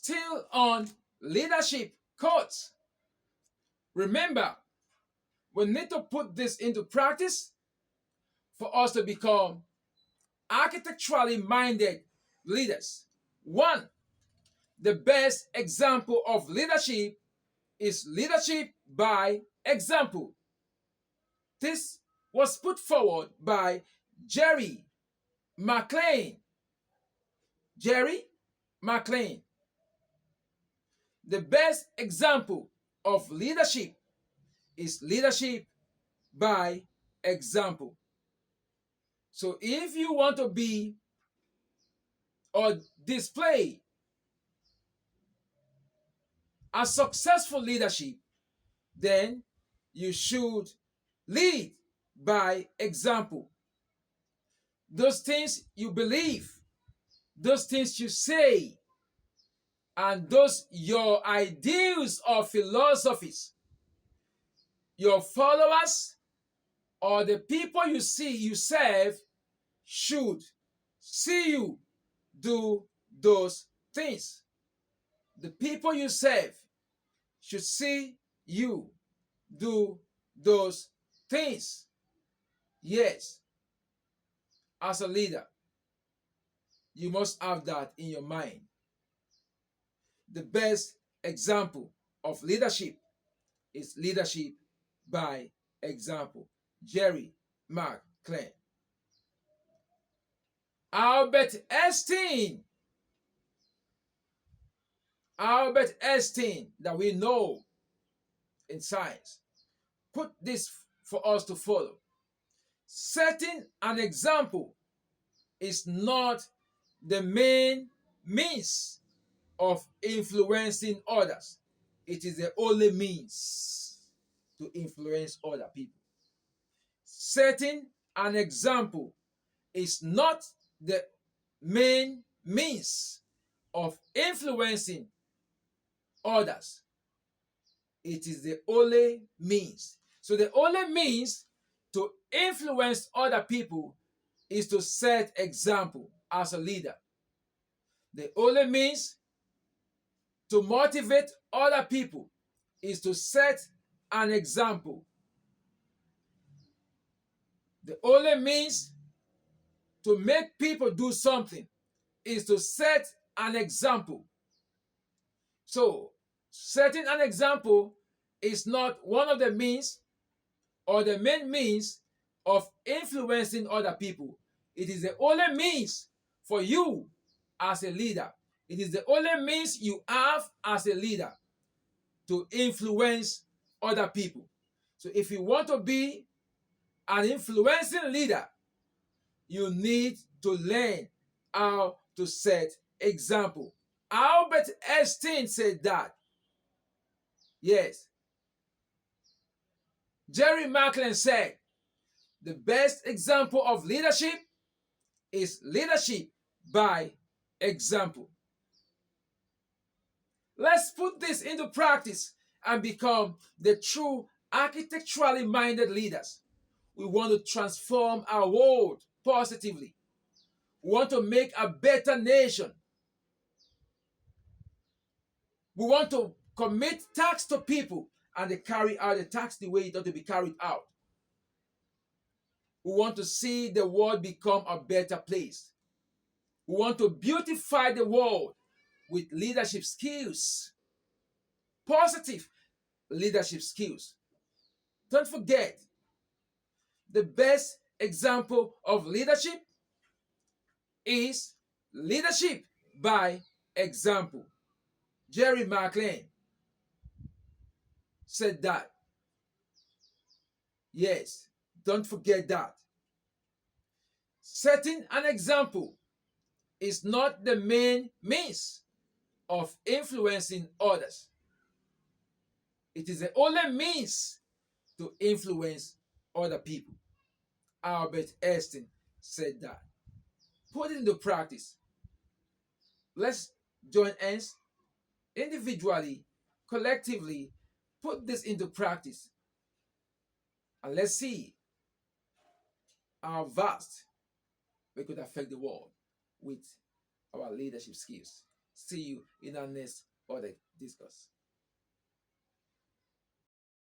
Still on leadership quotes. Remember, we need to put this into practice for us to become architecturally minded leaders. One, the best example of leadership is leadership by example. This was put forward by Jerry McLean. Jerry McLean. The best example of leadership is leadership by example. So if you want to be or display a successful leadership, then you should lead by example. Those things you believe, those things you say, and those your ideals or philosophies, your followers or the people you see you serve should see you do those things. The people you serve should see you do those things. Yes, as a leader, you must have that in your mind. The best example of leadership is leadership by example. Jerry McLean. Albert Einstein. Albert Einstein, that we know in science, put this for us to follow. Setting an example is not the main means of influencing others. It is the only means to influence other people. Setting an example is not the main means of influencing others. It is the only means. So the only means to influence other people is to set example as a leader. The only means to motivate other people is to set an example. The only means to make people do something is to set an example. So, setting an example is not one of the means or the main means of influencing other people. It is the only means for you as a leader. It is the only means you have as a leader to influence other people. So if you want to be an influencing leader, you need to learn how to set example. Albert Einstein said that. Yes. Jerry McLean said, the best example of leadership is leadership by example. Let's put this into practice and become the true architecturally minded leaders. We want to transform our world positively. We want to make a better nation. We want to commit tax to people and they carry out the tax the way it ought to be carried out. We want to see the world become a better place. We want to beautify the world with leadership skills, positive leadership skills. Don't forget, the best example of leadership is leadership by example. Jerry McLean said that. Yes, don't forget that. Setting an example is not the main means of influencing others. It is the only means to influence other people. Albert Einstein said that. Put it into practice. Let's join hands individually, collectively, put this into practice. And let's see how vast we could affect the world with our leadership skills. See you in our next other discuss.